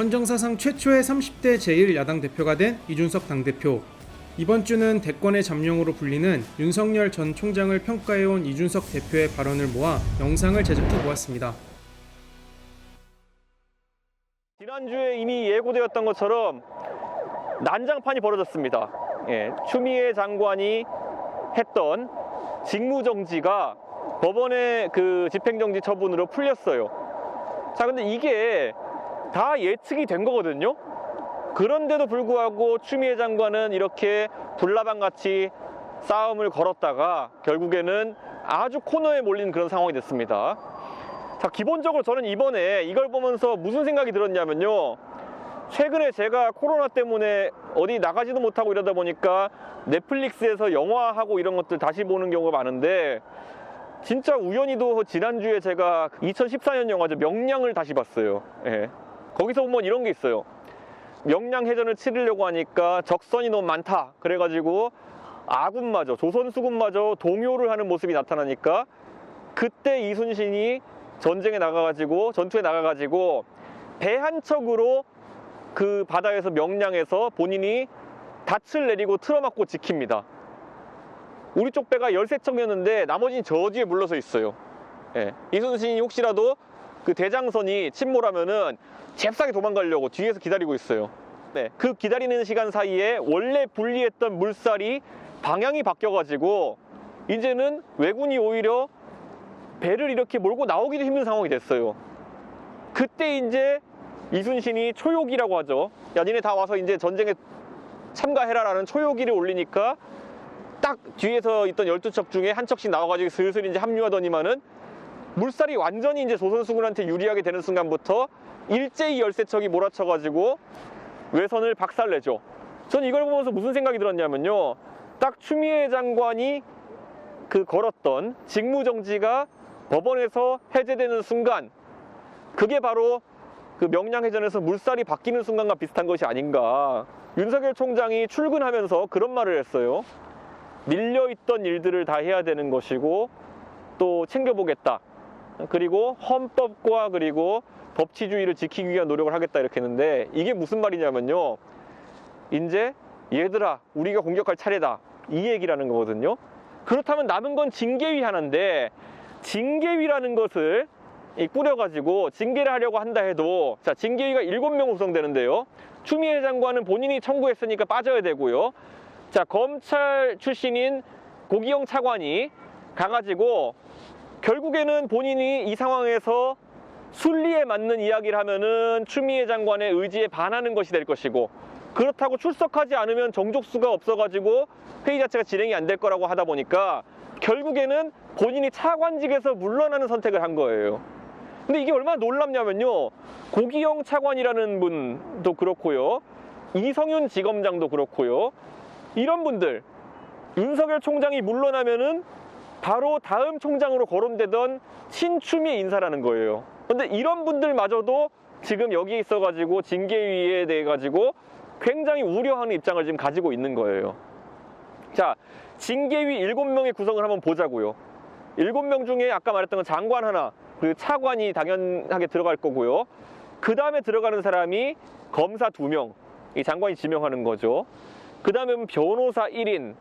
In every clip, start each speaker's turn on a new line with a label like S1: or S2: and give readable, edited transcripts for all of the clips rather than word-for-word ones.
S1: 헌정사상 최초의 30대 제1야당 대표가 된 이준석 당대표. 이번 주는 대권의 잠룡으로 불리는 윤석열 전 총장을 평가해온 이준석 대표의 발언을 모아 영상을 제작해 보았습니다.
S2: 지난주에 이미 예고되었던 것처럼 난장판이 벌어졌습니다. 추미애 장관이 했던 직무정지가 법원의 그 집행정지 처분으로 풀렸어요. 자, 근데 이게 다 예측이 된 거거든요. 그런데도 불구하고 추미애 장관은 이렇게 불나방같이 싸움을 걸었다가 결국에는 아주 코너에 몰린 그런 상황이 됐습니다. 자, 기본적으로 저는 이번에 이걸 보면서 무슨 생각이 들었냐면요. 최근에 제가 코로나 때문에 어디 나가지도 못하고 이러다 보니까 넷플릭스에서 영화하고 이런 것들 다시 보는 경우가 많은데, 진짜 우연히도 지난주에 제가 2014년 영화죠. 명량을 다시 봤어요. 거기서 보면 이런 게 있어요. 명량해전을 치르려고 하니까 적선이 너무 많다. 그래가지고 아군마저, 조선수군마저 동요를 하는 모습이 나타나니까 그때 이순신이 전투에 나가가지고 배 한 척으로 그 바다에서 명량에서 본인이 닻을 내리고 틀어막고 지킵니다. 우리 쪽 배가 13척이었는데 나머지는 저 뒤에 물러서 있어요. 이순신이 혹시라도 그 대장선이 침몰하면은 잽싸게 도망가려고 뒤에서 기다리고 있어요. 그 기다리는 시간 사이에 원래 분리했던 물살이 방향이 바뀌어가지고 이제는 왜군이 오히려 배를 이렇게 몰고 나오기도 힘든 상황이 됐어요. 그때 이제 이순신이 초요기라고 하죠. 야, 니네 다 와서 이제 전쟁에 참가해라라는 초요기를 올리니까 딱 뒤에서 있던 12척 중에 한 척씩 나와가지고 슬슬 이제 합류하더니만은 물살이 완전히 이제 조선수군한테 유리하게 되는 순간부터 일제히 13척이 몰아쳐가지고 외선을 박살내죠. 전 이걸 보면서 무슨 생각이 들었냐면요. 딱 추미애 장관이 그 걸었던 직무정지가 법원에서 해제되는 순간, 그게 바로 그 명량해전에서 물살이 바뀌는 순간과 비슷한 것이 아닌가. 윤석열 총장이 출근하면서 그런 말을 했어요. 밀려있던 일들을 다 해야 되는 것이고 또 챙겨보겠다. 그리고 헌법과 그리고 법치주의를 지키기 위한 노력을 하겠다 이렇게 했는데, 이게 무슨 말이냐면요. 이제 얘들아 우리가 공격할 차례다 이 얘기라는 거거든요. 그렇다면 남은 건 징계위 하나인데, 징계위라는 것을 꾸려가지고 징계를 하려고 한다 해도, 자, 징계위가 7명 구성되는데요. 추미애 장관은 본인이 청구했으니까 빠져야 되고요. 자, 검찰 출신인 고기영 차관이 가가지고 결국에는 본인이 이 상황에서 순리에 맞는 이야기를 하면은 추미애 장관의 의지에 반하는 것이 될 것이고, 그렇다고 출석하지 않으면 정족수가 없어가지고 회의 자체가 진행이 안 될 거라고 하다 보니까 결국에는 본인이 차관직에서 물러나는 선택을 한 거예요. 근데 이게 얼마나 놀랍냐면요. 고기영 차관이라는 분도 그렇고요. 이성윤 지검장도 그렇고요. 이런 분들, 윤석열 총장이 물러나면은 바로 다음 총장으로 거론되던 친추미애 인사라는 거예요. 근데 이런 분들마저도 지금 여기에 있어가지고 징계위에 대해 가지고 굉장히 우려하는 입장을 지금 가지고 있는 거예요. 자, 징계위 7명의 구성을 한번 보자고요. 7명 중에 아까 말했던 건 장관 하나, 그리고 차관이 당연하게 들어갈 거고요. 그 다음에 들어가는 사람이 검사 2명, 이 장관이 지명하는 거죠. 그 다음에 변호사 1인,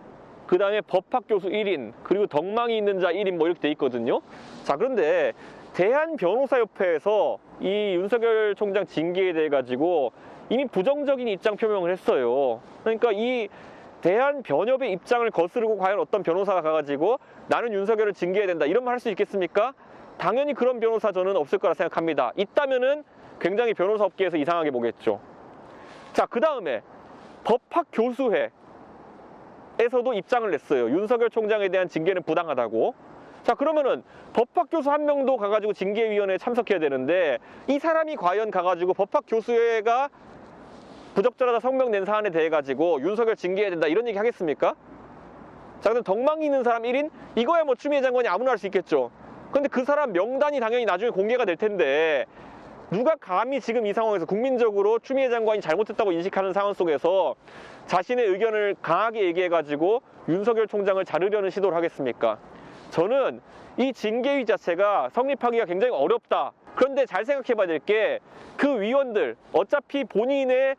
S2: 그 다음에 법학교수 1인, 그리고 덕망이 있는 자 1인 뭐 이렇게 돼 있거든요. 자, 그런데 대한변호사협회에서 이 윤석열 총장 징계에 대해 가지고 이미 부정적인 입장 표명을 했어요. 그러니까 이 대한변협의 입장을 거스르고 과연 어떤 변호사가 가가지고 나는 윤석열을 징계해야 된다 이런 말 할 수 있겠습니까? 당연히 그런 변호사 저는 없을 거라 생각합니다. 있다면은 굉장히 변호사 업계에서 이상하게 보겠죠. 자, 그 다음에 법학교수회에서도 입장을 냈어요. 윤석열 총장에 대한 징계는 부당하다고. 자, 그러면은 법학교수 1명도 가가지고 징계위원회에 참석해야 되는데, 이 사람이 과연 가가지고 법학교수회가 부적절하다 성명 낸 사안에 대해 가지고 윤석열 징계해야 된다 이런 얘기 하겠습니까? 자, 그럼 덕망이 있는 사람 1인? 이거야 뭐 추미애 장관이 아무나 할 수 있겠죠. 근데 그 사람 명단이 당연히 나중에 공개가 될 텐데, 누가 감히 지금 이 상황에서 국민적으로 추미애 장관이 잘못했다고 인식하는 상황 속에서 자신의 의견을 강하게 얘기해가지고 윤석열 총장을 자르려는 시도를 하겠습니까? 저는 이 징계위 자체가 성립하기가 굉장히 어렵다. 그런데 잘 생각해 봐야 될 게 그 위원들 어차피 본인의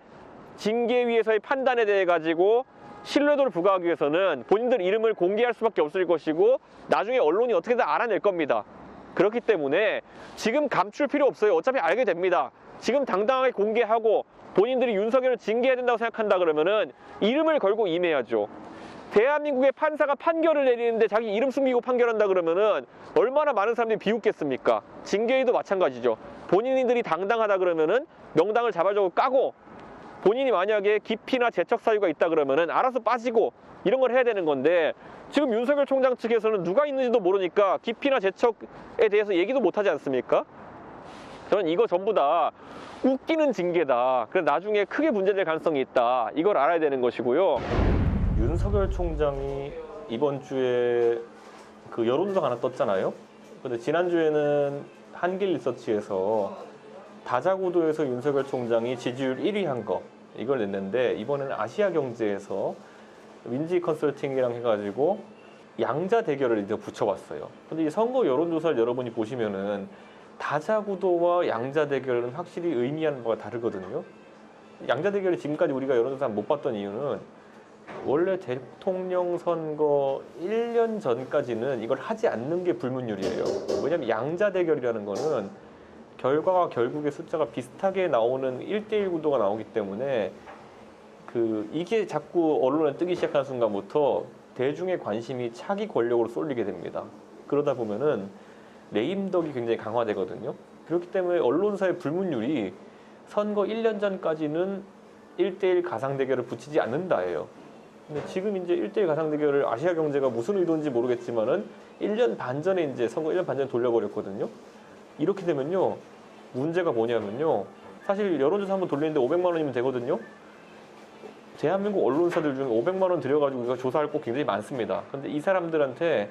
S2: 징계위에서의 판단에 대해 가지고 신뢰도를 부과하기 위해서는 본인들 이름을 공개할 수밖에 없을 것이고 나중에 언론이 어떻게든 알아낼 겁니다. 그렇기 때문에 지금 감출 필요 없어요. 어차피 알게 됩니다. 지금 당당하게 공개하고 본인들이 윤석열을 징계해야 된다고 생각한다 그러면은 이름을 걸고 임해야죠. 대한민국의 판사가 판결을 내리는데 자기 이름 숨기고 판결한다 그러면은 얼마나 많은 사람들이 비웃겠습니까? 징계위도 마찬가지죠. 본인들이 당당하다 그러면은 명당을 자발적으로 까고 본인이 만약에 기피나 재척 사유가 있다 그러면은 알아서 빠지고 이런 걸 해야 되는 건데 지금 윤석열 총장 측에서는 누가 있는지도 모르니까 기피나 재척에 대해서 얘기도 못하지 않습니까? 저는 이거 전부 다 웃기는 징계다. 그래서 나중에 크게 문제될 가능성이 있다. 이걸 알아야 되는 것이고요. 윤석열 총장이 이번 주에 그 여론조사가 하나 떴잖아요. 근데 지난주에는 한길리서치에서 다자구도에서 윤석열 총장이 지지율 1위 한 거 이걸 냈는데 이번에는 아시아경제에서 윈지 컨설팅이랑 해가지고 양자 대결을 이제 붙여봤어요. 근데 이 선거 여론조사를 여러분이 보시면은 다자구도와 양자 대결은 확실히 의미하는 바가 다르거든요. 양자 대결을 지금까지 우리가 여론조사 못 봤던 이유는 원래 대통령 선거 1년 전까지는 이걸 하지 않는 게 불문율이에요. 왜냐하면 양자 대결이라는 거는 결과가 결국에 숫자가 비슷하게 나오는 1대1 구도가 나오기 때문에 이게 자꾸 언론에 뜨기 시작한 순간부터 대중의 관심이 차기 권력으로 쏠리게 됩니다. 그러다 보면은 레임덕이 굉장히 강화되거든요. 그렇기 때문에 언론사의 불문율이 선거 1년 전까지는 1대1 가상 대결을 붙이지 않는다예요. 근데 지금 이제 1대1 가상 대결을 아시아경제가 무슨 의도인지 모르겠지만은 1년 반 전에 이제 선거 1년 반 전에 돌려버렸거든요. 이렇게 되면요. 문제가 뭐냐면요. 사실 여론조사 한번 돌리는데 500만 원이면 되거든요. 대한민국 언론사들 중에 500만 원 들여가지고 우리가 조사할 곳 굉장히 많습니다. 근데 이 사람들한테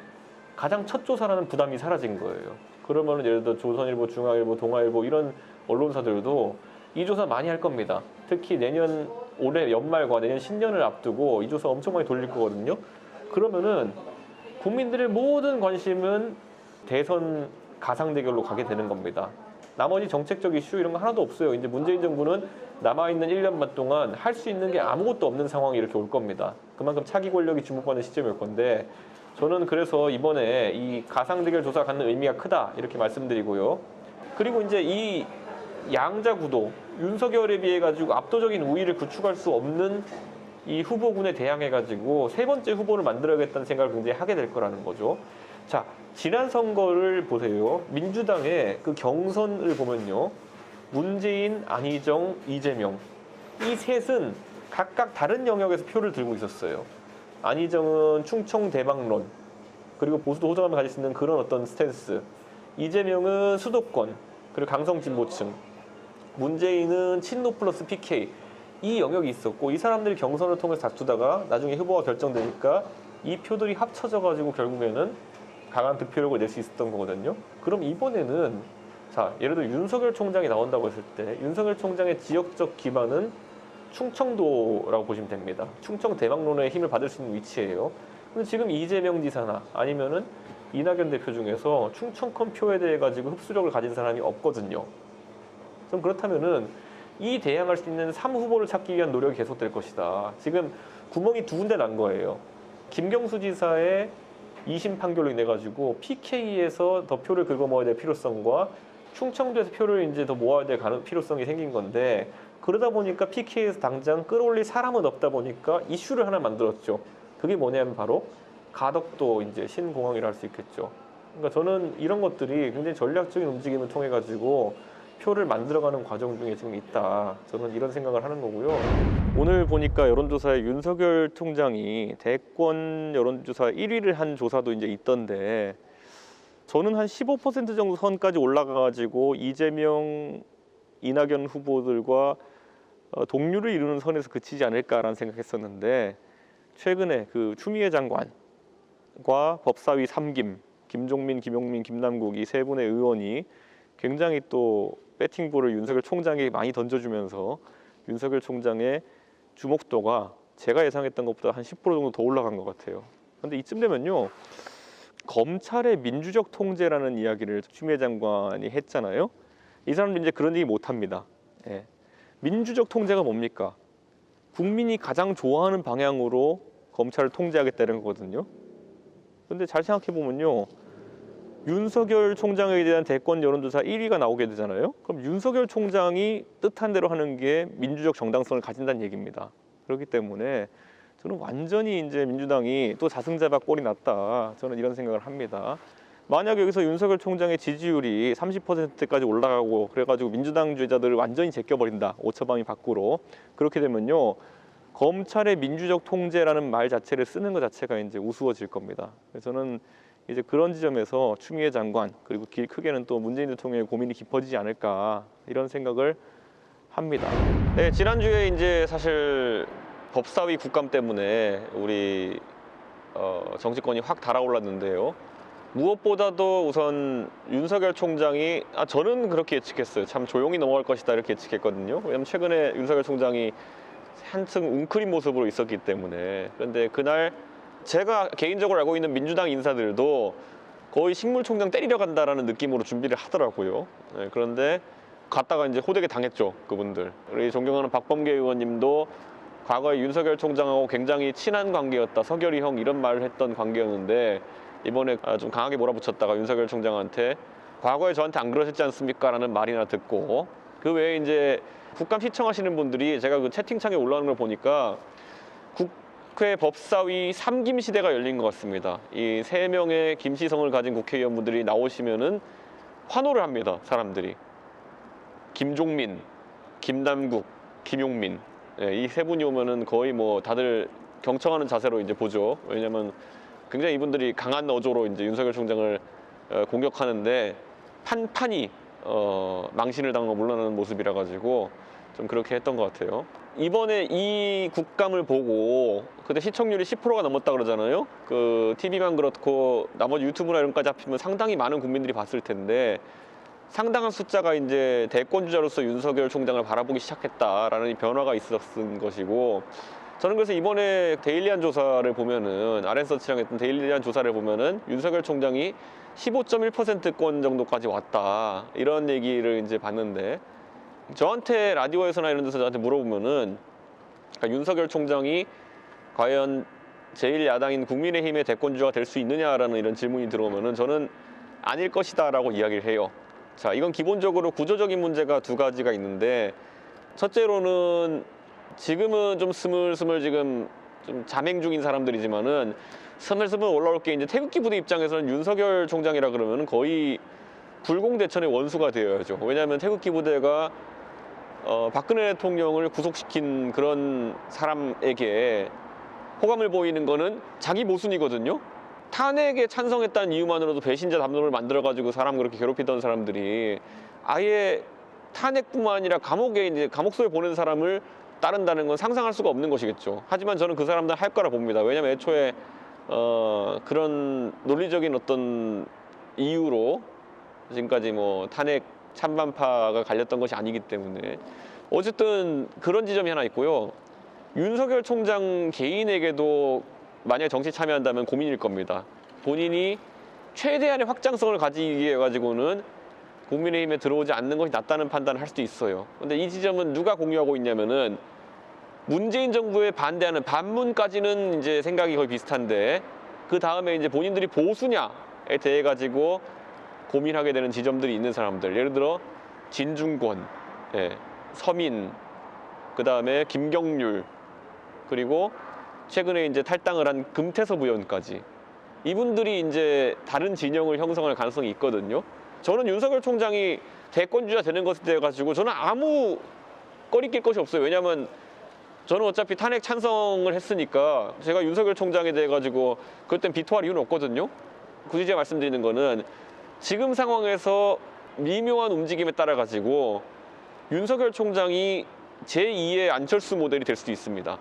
S2: 가장 첫 조사라는 부담이 사라진 거예요. 그러면 예를 들어 조선일보, 중앙일보, 동아일보 이런 언론사들도 이 조사 많이 할 겁니다. 특히 올해 연말과 내년 신년을 앞두고 이 조사 엄청 많이 돌릴 거거든요. 그러면은 국민들의 모든 관심은 대선 가상 대결로 가게 되는 겁니다. 나머지 정책적 이슈 이런 거 하나도 없어요. 이제 문재인 정부는 남아있는 1년 반 동안 할 수 있는 게 아무것도 없는 상황이 이렇게 올 겁니다. 그만큼 차기 권력이 주목받는 시점이 올 건데 저는 그래서 이번에 이 가상 대결 조사가 갖는 의미가 크다 이렇게 말씀드리고요. 그리고 이제 이 양자 구도 윤석열에 비해 가지고 압도적인 우위를 구축할 수 없는 이 후보군에 대항해 가지고 세 번째 후보를 만들어야겠다는 생각을 굉장히 하게 될 거라는 거죠. 자, 지난 선거를 보세요. 민주당의 그 경선을 보면요. 문재인, 안희정, 이재명 이 셋은 각각 다른 영역에서 표를 들고 있었어요. 안희정은 충청 대박론 그리고 보수도 호전감을 가질 수 있는 그런 어떤 스탠스. 이재명은 수도권 그리고 강성 진보층. 문재인은 친노 플러스 PK 이 영역이 있었고 이 사람들이 경선을 통해서 다투다가 나중에 후보가 결정되니까 이 표들이 합쳐져 가지고 결국에는 강한 득표력을 낼 수 있었던 거거든요. 그럼 이번에는 자 예를 들어 윤석열 총장이 나온다고 했을 때 윤석열 총장의 지역적 기반은 충청도라고 보시면 됩니다. 충청 대망론의 힘을 받을 수 있는 위치예요. 근데 지금 이재명 지사나 아니면은 이낙연 대표 중에서 충청권 표에 대해 가지고 흡수력을 가진 사람이 없거든요. 그럼 그렇다면은 이 대항할 수 있는 3후보를 찾기 위한 노력이 계속될 것이다. 지금 구멍이 두 군데 난 거예요. 김경수 지사의 2심 판결로 인해 가지고 PK에서 더 표를 긁어 모아야 될 필요성과 충청도에서 표를 이제 더 모아야 될 필요성이 생긴 건데 그러다 보니까 PK에서 당장 끌어올릴 사람은 없다 보니까 이슈를 하나 만들었죠. 그게 뭐냐면 바로 가덕도 이제 신공항이라 할 수 있겠죠. 그러니까 저는 이런 것들이 굉장히 전략적인 움직임을 통해 가지고 표를 만들어가는 과정 중에 지금 있다. 저는 이런 생각을 하는 거고요. 오늘 보니까 여론조사에 윤석열 총장이 대권 여론조사 1위를 한 조사도 이제 있던데 저는 한 15% 정도 선까지 올라가가지고 이재명, 이낙연 후보들과 동률을 이루는 선에서 그치지 않을까라는 생각했었는데 최근에 그 추미애 장관과 법사위 3김, 김종민, 김용민, 김남국 이 세 분의 의원이 굉장히 또 배팅볼을 윤석열 총장에게 많이 던져주면서 윤석열 총장의 주목도가 제가 예상했던 것보다 한 10% 정도 더 올라간 것 같아요. 그런데 이쯤 되면요. 검찰의 민주적 통제라는 이야기를 추미애 장관이 했잖아요. 이 사람들이 이제 그런 얘기 못 합니다. 예. 민주적 통제가 뭡니까? 국민이 가장 좋아하는 방향으로 검찰을 통제하겠다는 거거든요. 근데 잘 생각해 보면요. 윤석열 총장에 대한 대권 여론조사 1위가 나오게 되잖아요. 그럼 윤석열 총장이 뜻한 대로 하는 게 민주적 정당성을 가진다는 얘기입니다. 그렇기 때문에 저는 완전히 이제 민주당이 또 자승자박 꼴이 났다. 저는 이런 생각을 합니다. 만약 여기서 윤석열 총장의 지지율이 30%까지 올라가고 그래가지고 민주당주의자들을 완전히 제껴버린다. 오차범위 밖으로. 그렇게 되면요. 검찰의 민주적 통제라는 말 자체를 쓰는 것 자체가 이제 우스워질 겁니다. 그래서 저는 이제 그런 지점에서 추미애 장관 그리고 길 크게는 또 문재인 대통령의 고민이 깊어지지 않을까 이런 생각을 합니다. 네, 지난주에 이제 사실 법사위 국감 때문에 우리 정치권이 확 달아올랐는데요. 무엇보다도 우선 윤석열 총장이 저는 그렇게 예측했어요. 참 조용히 넘어갈 것이다 이렇게 예측했거든요. 왜냐하면 최근에 윤석열 총장이 한층 웅크린 모습으로 있었기 때문에. 그런데 그날 제가 개인적으로 알고 있는 민주당 인사들도 거의 식물총장 때리려 간다라는 느낌으로 준비를 하더라고요. 네, 그런데 갔다가 이제 호되게 당했죠, 그분들. 우리 존경하는 박범계 의원님도 과거에 윤석열 총장하고 굉장히 친한 관계였다, 서결이 형 이런 말을 했던 관계였는데 이번에 좀 강하게 몰아붙였다가 윤석열 총장한테 과거에 저한테 안 그러셨지 않습니까? 라는 말이나 듣고 그 외에 이제 국감 시청하시는 분들이 제가 그 채팅창에 올라오는 걸 보니까 국회 법사위 3김 시대가 열린 것 같습니다. 이 3명의 김시성을 가진 국회의원분들이 나오시면은 환호를 합니다. 사람들이. 김종민, 김남국, 김용민 이 세 분이 오면은 거의 뭐 다들 경청하는 자세로 이제 보죠. 왜냐면 굉장히 이분들이 강한 어조로 이제 윤석열 총장을 공격하는데 판판이 망신을 당하고 물러나는 모습이라 가지고 좀 그렇게 했던 것 같아요. 이번에 이 국감을 보고 그때 시청률이 10%가 넘었다 그러잖아요. 그 TV만 그렇고 나머지 유튜브나 이런 것까지 합치면 상당히 많은 국민들이 봤을 텐데 상당한 숫자가 이제 대권주자로서 윤석열 총장을 바라보기 시작했다라는 변화가 있었던 것이고 저는 그래서 이번에 데일리안 조사를 보면은 RN서치랑 했던 데일리안 조사를 보면은 윤석열 총장이 15.1%권 정도까지 왔다 이런 얘기를 이제 봤는데 저한테 라디오에서나 이런 데서 저한테 물어보면은 그러니까 윤석열 총장이 과연 제1야당인 국민의힘의 대권주자가 될 수 있느냐라는 이런 질문이 들어오면은 저는 아닐 것이다라고 이야기를 해요. 자, 이건 기본적으로 구조적인 문제가 두 가지가 있는데 첫째로는 지금은 좀 스물스물 지금 좀 잠행 중인 사람들이지만은 스물스물 올라올 게 이제 태극기 부대 입장에서는 윤석열 총장이라 그러면 거의 불공대천의 원수가 되어야죠. 왜냐하면 태극기 부대가 박근혜 대통령을 구속시킨 그런 사람에게 호감을 보이는 거는 자기 모순이거든요. 탄핵에 찬성했다는 이유만으로도 배신자 담론을 만들어가지고 사람 그렇게 괴롭히던 사람들이 아예 탄핵뿐만 아니라 감옥에 이제 감옥소에 보낸 사람을 따른다는 건 상상할 수가 없는 것이겠죠. 하지만 저는 그 사람들 할 거라 봅니다. 왜냐하면 애초에 그런 논리적인 어떤 이유로 지금까지 뭐 탄핵 찬반파가 갈렸던 것이 아니기 때문에 어쨌든 그런 지점이 하나 있고요. 윤석열 총장 개인에게도 만약에 정치 참여한다면 고민일 겁니다. 본인이 최대한의 확장성을 가지기 위해 가지고는 국민의힘에 들어오지 않는 것이 낫다는 판단을 할 수도 있어요. 근데 이 지점은 누가 공유하고 있냐면은 문재인 정부에 반대하는 반문까지는 이제 생각이 거의 비슷한데 그 다음에 이제 본인들이 보수냐에 대해 가지고 고민하게 되는 지점들이 있는 사람들. 예를 들어 진중권, 서민, 그 다음에 김경률, 그리고 최근에 이제 탈당을 한 금태섭 의원까지 이분들이 이제 다른 진영을 형성할 가능성이 있거든요. 저는 윤석열 총장이 대권주자 되는 것에 대해 가지고 저는 아무 꺼리낄 것이 없어요. 왜냐하면 저는 어차피 탄핵 찬성을 했으니까 제가 윤석열 총장에 대해 가지고 그땐 비토할 이유는 없거든요. 굳이 제가 말씀드리는 거는 지금 상황에서 미묘한 움직임에 따라 가지고 윤석열 총장이 제2의 안철수 모델이 될 수도 있습니다.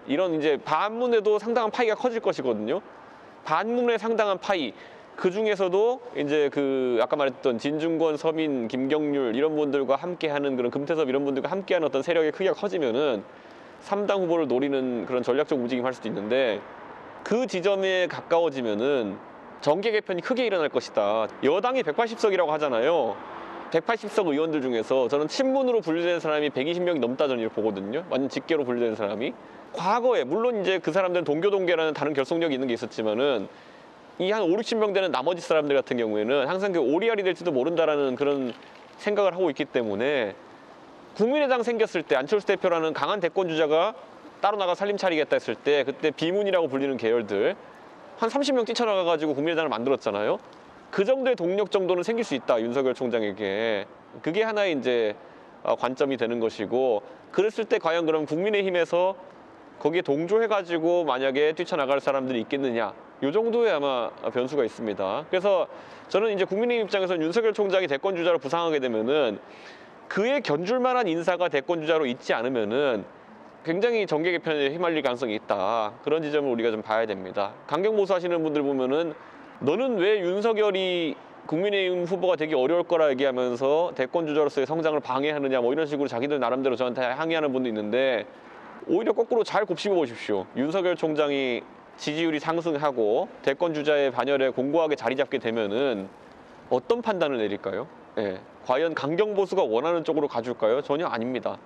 S2: 이런 이제 반문에도 상당한 파이가 커질 것이거든요. 반문에 상당한 파이. 그 중에서도 이제 그 아까 말했던 진중권, 서민, 김경률 이런 분들과 함께하는 그런 금태섭 이런 분들과 함께하는 어떤 세력의 크기가 커지면은 3당 후보를 노리는 그런 전략적 움직임 할 수도 있는데 그 지점에 가까워지면은 정계 개편이 크게 일어날 것이다. 여당이 180석이라고 하잖아요. 180석 의원들 중에서 저는 친문으로 분류되는 사람이 120명이 넘다 저는 이렇게 보거든요. 완전 직계로 분류되는 사람이. 과거에 물론 이제 그 사람들은 동교동계라는 다른 결속력이 있는 게 있었지만은 이 한 5, 60명 되는 나머지 사람들 같은 경우에는 항상 그 오리알이 될지도 모른다라는 그런 생각을 하고 있기 때문에 국민의당 생겼을 때 안철수 대표라는 강한 대권 주자가 따로 나가 살림 차리겠다 했을 때 그때 비문이라고 불리는 계열들 한 30명 뛰쳐나가가지고 국민의당을 만들었잖아요. 그 정도의 동력 정도는 생길 수 있다, 윤석열 총장에게. 그게 하나의 이제 관점이 되는 것이고, 그랬을 때 과연 그럼 국민의힘에서 거기에 동조해가지고 만약에 뛰쳐나갈 사람들이 있겠느냐, 이 정도의 아마 변수가 있습니다. 그래서 저는 이제 국민의힘 입장에서는 윤석열 총장이 대권 주자로 부상하게 되면은 그에 견줄 만한 인사가 대권 주자로 있지 않으면은 굉장히 정계 개편에 휘말릴 가능성이 있다. 그런 지점을 우리가 좀 봐야 됩니다. 강경 보수하시는 분들 보면은 너는 왜 윤석열이 국민의힘 후보가 되기 어려울 거라 얘기하면서 대권 주자로서의 성장을 방해하느냐, 뭐 이런 식으로 자기들 나름대로 저한테 항의하는 분도 있는데, 오히려 거꾸로 잘 곱씹어 보십시오. 윤석열 총장이 지지율이 상승하고 대권 주자의 반열에 공고하게 자리 잡게 되면은 어떤 판단을 내릴까요? 예. 과연 강경 보수가 원하는 쪽으로 가줄까요? 전혀 아닙니다.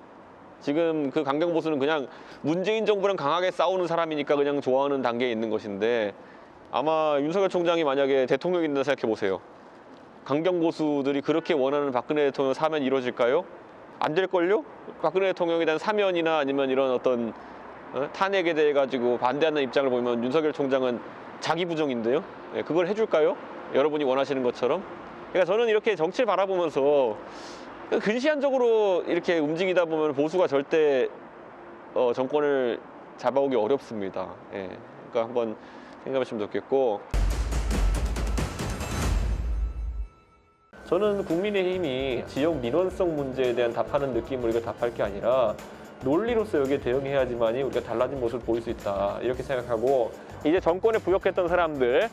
S2: 지금 그 강경 보수는 그냥 문재인 정부랑 강하게 싸우는 사람이니까 그냥 좋아하는 단계에 있는 것인데, 아마 윤석열 총장이 만약에 대통령이 된다 생각해 보세요. 강경 보수들이 그렇게 원하는 박근혜 대통령 사면이 이루어질까요? 안 될걸요? 박근혜 대통령에 대한 사면이나 아니면 이런 어떤 탄핵에 대해 가지고 반대하는 입장을 보면 윤석열 총장은 자기 부정인데요. 예, 그걸 해줄까요? 여러분이 원하시는 것처럼. 그러니까 저는 이렇게 정치를 바라보면서 근시안적으로 이렇게 움직이다 보면 보수가 절대 정권을 잡아오기 어렵습니다. 예, 그러니까 한번 생각하시면 좋겠고, 저는 국민의힘이 지역 민원성 문제에 대한 답하는 느낌으로 우리가 답할 게 아니라 논리로서 여기에 대응해야지만이 우리가 달라진 모습을 보일 수 있다, 이렇게 생각하고, 이제 정권에 부역했던 사람들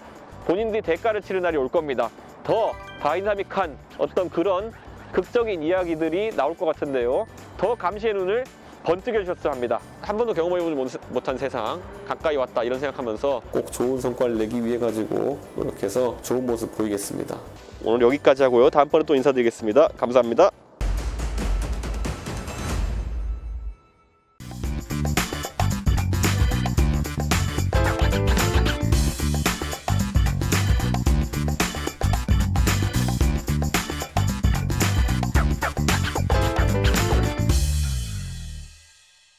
S2: 본인들이 대가를 치를 날이 올 겁니다. 더 다이나믹한 어떤 그런 극적인 이야기들이 나올 것 같은데요. 더 감시의 눈을 번뜩여 주셨으면 합니다. 한 번도 경험해보지 못한 세상 가까이 왔다, 이런 생각하면서 꼭 좋은 성과를 내기 위해 가지고 노력해서 좋은 모습 보이겠습니다. 오늘 여기까지 하고요. 다음번에 또 인사드리겠습니다. 감사합니다.